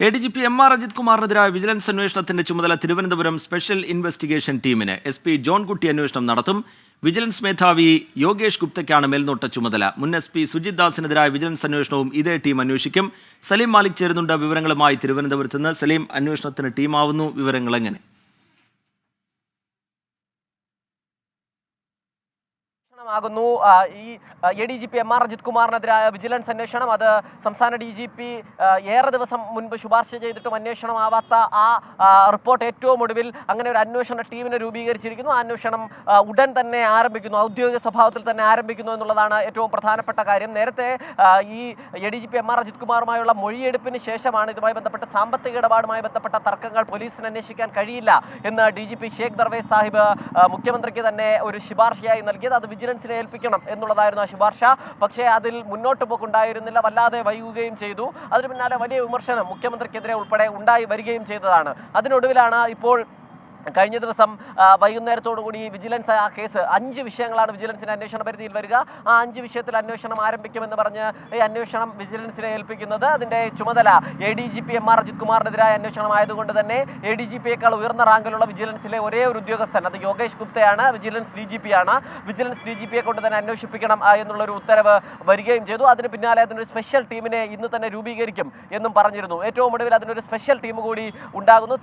ADGP MR Ajith കുമാറിനെതിരായ vigilance അന്വേഷണത്തിന്റെ ചുമതല Thiruvananthapuram special investigation ടീമിന് SP ജോൺകുട്ടി അന്വേഷണം നടത്തും. വിജിലൻസ് മേധാവി യോഗേഷ് ഗുപ്തയ്ക്കാണ് മേൽനോട്ട ചുമതല. മുൻ SP സുജിത് ദാസിനെതിരായ വിജിലൻസ് അന്വേഷണവും ഇതേ ടീം അന്വേഷിക്കും. സലീം മാലിക് ചേരുന്നുണ്ട് വിവരങ്ങളുമായി തിരുവനന്തപുരത്ത് നിന്ന്. സലീം, അന്വേഷണത്തിന് ടീമാവുന്നു, വിവരങ്ങൾ എങ്ങനെ? ഈ ADGP MR അജിത് കുമാറിനെതിരായ വിജിലൻസ് അന്വേഷണം അത് സംസ്ഥാന DGP ഏറെ ദിവസം മുൻപ് ശുപാർശ ചെയ്തിട്ടും അന്വേഷണമാവാത്ത റിപ്പോർട്ട് ഏറ്റവും ഒടുവിൽ അങ്ങനെ ഒരു അന്വേഷണ ടീമിനെ രൂപീകരിച്ചിരിക്കുന്നു. ആ അന്വേഷണം ഉടൻ തന്നെ ആരംഭിക്കുന്നു, ഔദ്യോഗിക സ്വഭാവത്തിൽ തന്നെ ആരംഭിക്കുന്നു എന്നുള്ളതാണ് ഏറ്റവും പ്രധാനപ്പെട്ട കാര്യം. നേരത്തെ ഈ ADGP MR അജിത് കുമാറുമായുള്ള മൊഴിയെടുപ്പിന് ശേഷമാണ് ഇതുമായി ബന്ധപ്പെട്ട സാമ്പത്തിക ഇടപാടുമായി ബന്ധപ്പെട്ട തർക്കങ്ങൾ പോലീസിന് അന്വേഷിക്കാൻ കഴിയില്ല എന്ന് DGP ഷേഖ് ദർവേസ് സാഹിബ് മുഖ്യമന്ത്രിക്ക് തന്നെ ഒരു ശുപാർശയായി നൽകിയത്. അത് വിജിലൻസിനെ ഏൽപ്പിക്കണം എന്നുള്ളതായിരുന്നു ആ ശുപാർശ. പക്ഷേ അതിൽ മുന്നോട്ട് പോക്കുണ്ടായിരുന്നില്ല, വല്ലാതെ വൈകുകയും ചെയ്തു. അതിന് പിന്നാലെ വലിയ വിമർശനം മുഖ്യമന്ത്രിക്കെതിരെ ഉൾപ്പെടെ ഉണ്ടായി വരികയും ചെയ്തതാണ്. അതിനൊടുവിലാണ് ഇപ്പോൾ കഴിഞ്ഞ ദിവസം വൈകുന്നേരത്തോടുകൂടി വിജിലൻസ് ആ കേസ് 5 വിഷയങ്ങളാണ് വിജിലൻസിന്റെ അന്വേഷണ പരിധിയിൽ വരിക. ആ 5 വിഷയത്തിൽ അന്വേഷണം ആരംഭിക്കുമെന്ന് പറഞ്ഞ് ഈ അന്വേഷണം വിജിലൻസിനെ ഏൽപ്പിക്കുന്നത്. അതിന്റെ ചുമതല ADGP MR അജിത് കുമാറിനെതിരായ അന്വേഷണം ആയതുകൊണ്ട് തന്നെ ADGPയേക്കാൾ ഉയർന്ന റാങ്കിലുള്ള വിജിലൻസിലെ ഒരേ ഒരു ഉദ്യോഗസ്ഥൻ അത് യോഗേഷ് ഗുപ്തയാണ്. വിജിലൻസ് DGP ആണ്. വിജിലൻസ് DGPയെ കൊണ്ട് തന്നെ അന്വേഷിപ്പിക്കണം എന്നുള്ളൊരു ഉത്തരവ് വരികയും ചെയ്തു. അതിന് പിന്നാലെ അതിനൊരു സ്പെഷ്യൽ ടീമിനെ ഇന്ന് തന്നെ രൂപീകരിക്കും എന്നും പറഞ്ഞിരുന്നു. ഏറ്റവും ഒടുവിൽ അതിനൊരു സ്പെഷ്യൽ ടീം കൂടി ഉണ്ടാകുന്നു.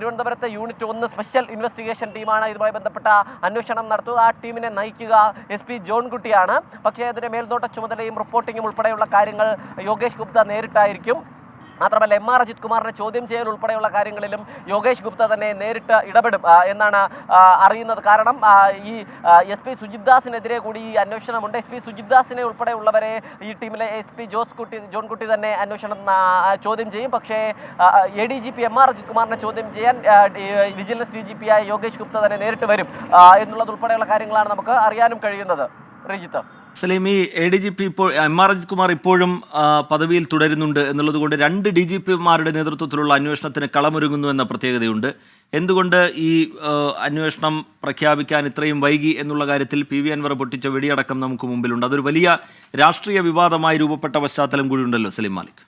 തിരുവനന്തപുരത്തെ യൂണിറ്റ് 1 സ്പെഷ്യൽ ഇൻവെസ്റ്റിഗേഷൻ ടീമാണ് ഇതുമായി ബന്ധപ്പെട്ട അന്വേഷണം നടത്തുക. ആ ടീമിനെ നയിക്കുക SP ജോൺകുട്ടിയാണ്. പക്ഷേ അതിന്റെ മേൽനോട്ട ചുമതലയും റിപ്പോർട്ടിങ്ങും ഉൾപ്പെടെയുള്ള കാര്യങ്ങൾ യോഗേഷ് ഗുപ്ത നേരിട്ടായിരിക്കും. മാത്രമല്ല MR അജിത് കുമാറിനെ ചോദ്യം ചെയ്യൽ ഉൾപ്പെടെയുള്ള കാര്യങ്ങളിലും യോഗേഷ് ഗുപ്ത തന്നെ നേരിട്ട് ഇടപെടും എന്നാണ് അറിയുന്നത്. കാരണം ഈ SP സുജിത് ദാസിനെതിരെ കൂടി ഈ അന്വേഷണമുണ്ട്. SP സുജിത് ദാസിനെ ഉൾപ്പെടെയുള്ളവരെ ഈ ടീമിലെ SP ജോൺകുട്ടി തന്നെ അന്വേഷണം ചോദ്യം ചെയ്യും. പക്ഷേ ADGP MR അജിത് കുമാറിനെ ചോദ്യം ചെയ്യാൻ വിജിലൻസ് DGP ആയ യോഗേഷ് ഗുപ്ത തന്നെ നേരിട്ട് വരും എന്നുള്ളത് ഉൾപ്പെടെയുള്ള കാര്യങ്ങളാണ് നമുക്ക് അറിയാനും കഴിയുന്നത്. റിജിത്ത്, സലീം, ഈ ADGP ഇപ്പോൾ MR അജിത് കുമാർ ഇപ്പോഴും പദവിയിൽ തുടരുന്നുണ്ട് എന്നുള്ളത് കൊണ്ട് 2 DGPമാരുടെ നേതൃത്വത്തിലുള്ള അന്വേഷണത്തിന് കളമൊരുങ്ങുന്നു എന്ന പ്രത്യേകതയുണ്ട്. എന്തുകൊണ്ട് ഈ അന്വേഷണം പ്രഖ്യാപിക്കാൻ ഇത്രയും വൈകി എന്നുള്ള കാര്യത്തിൽ PV അൻവർ പൊട്ടിച്ച വെടിയടക്കം നമുക്ക് മുമ്പിലുണ്ട്. അതൊരു വലിയ രാഷ്ട്രീയ വിവാദമായി രൂപപ്പെട്ട പശ്ചാത്തലം കൂടി ഉണ്ടല്ലോ സലീം മാലിക്.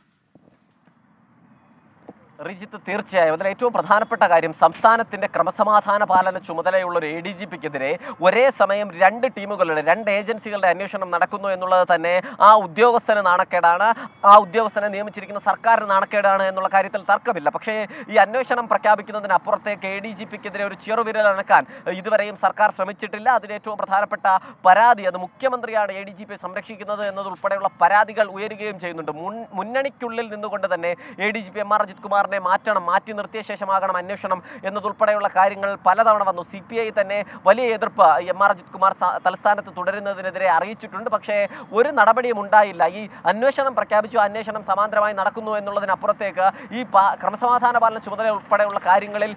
റിജിത്ത്, തീർച്ചയായും അതിൽ ഏറ്റവും പ്രധാനപ്പെട്ട കാര്യം സംസ്ഥാനത്തിന്റെ ക്രമസമാധാന പാലന ചുമതലയുള്ള ഒരു ADGPക്കെതിരെ ഒരേ സമയം 2 ടീമുകളുടെ 2 ഏജൻസികളുടെ അന്വേഷണം നടക്കുന്നു എന്നുള്ളത് തന്നെ ആ ഉദ്യോഗസ്ഥന് നാണക്കേടാണ്. ആ ഉദ്യോഗസ്ഥനെ നിയമിച്ചിരിക്കുന്ന സർക്കാരിന് നാണക്കേടാണ് എന്നുള്ള കാര്യത്തിൽ തർക്കമില്ല. പക്ഷേ ഈ അന്വേഷണം പ്രഖ്യാപിക്കുന്നതിനപ്പുറത്തേക്ക് ADGPക്കെതിരെ ഒരു ചെറുവിരൽ അനക്കാൻ ഇതുവരെയും സർക്കാർ ശ്രമിച്ചിട്ടില്ല. അതിന് ഏറ്റവും പ്രധാനപ്പെട്ട പരാതി അത് മുഖ്യമന്ത്രിയാണ് ADGPയെ സംരക്ഷിക്കുന്നത് എന്നതുൾപ്പെടെയുള്ള പരാതികൾ ഉയരുകയും ചെയ്യുന്നുണ്ട്. മുന്നണിക്കുള്ളിൽ നിന്നുകൊണ്ട് തന്നെ ADGP MR അജിത് കുമാറിനെ മാറ്റി നിർത്തിയ ശേഷമാകണം അന്വേഷണം എന്നതുൾപ്പെടെയുള്ള കാര്യങ്ങൾ പലതവണ വന്നു. CPI തന്നെ വലിയ എതിർപ്പ് MR അജിത് കുമാർ തലസ്ഥാനത്ത് തുടരുന്നതിനെതിരെ അറിയിച്ചിട്ടുണ്ട്. പക്ഷേ ഒരു നടപടിയും ഉണ്ടായില്ല. ഈ അന്വേഷണം പ്രഖ്യാപിച്ചു, അന്വേഷണം സമാന്തരമായി നടക്കുന്നു എന്നുള്ളതിനപ്പുറത്തേക്ക് ഈ ക്രമസമാധാന പാലന ചുമതല ഉൾപ്പെടെയുള്ള കാര്യങ്ങളിൽ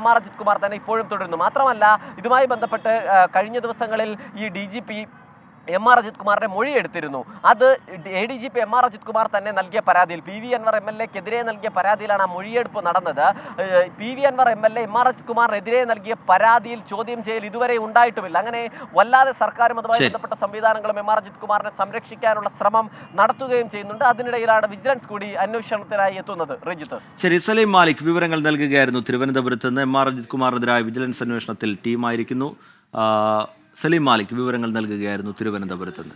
MR അജിത് കുമാർ തന്നെ ഇപ്പോഴും തുടരുന്നു. മാത്രമല്ല ഇതുമായി ബന്ധപ്പെട്ട് കഴിഞ്ഞ ദിവസങ്ങളിൽ ഈ DGP MR അജിത് കുമാറിന്റെ മൊഴി എടുത്തിരുന്നു. അത് ADGP MR അജിത് കുമാർ തന്നെ നൽകിയ പരാതിയിൽ PV അൻവർ MLAക്കെതിരെ നൽകിയ പരാതിയിലാണ് ആ മൊഴിയെടുപ്പ് നടന്നത്. PV Anwar MLA MR Ajith കുമാറിനെതിരെ നൽകിയ പരാതിയിൽ ചോദ്യം ചെയ്യൽ ഇതുവരെ ഉണ്ടായിട്ടുമില്ല. അങ്ങനെ വല്ലാതെ സർക്കാരും അതുമായി ബന്ധപ്പെട്ട സംവിധാനങ്ങളും MR അജിത് കുമാറിനെ സംരക്ഷിക്കാനുള്ള ശ്രമം നടത്തുകയും ചെയ്യുന്നുണ്ട്. അതിനിടയിലാണ് വിജിലൻസ് കൂടി അന്വേഷണത്തിനായി എത്തുന്നത്. റിജിത്ത്, ശരി. സലീം മാലിക് വിവരങ്ങൾ നൽകുകയായിരുന്നു തിരുവനന്തപുരത്ത് നിന്ന്. MR അജിത് കുമാറിനെതിരായ വിജിലൻസ് അന്വേഷണത്തിൽ ടീമായിരിക്കുന്നു. സലീം മാലിക് വിവരങ്ങൾ നൽകുകയായിരുന്നു തിരുവനന്തപുരത്ത് നിന്ന്.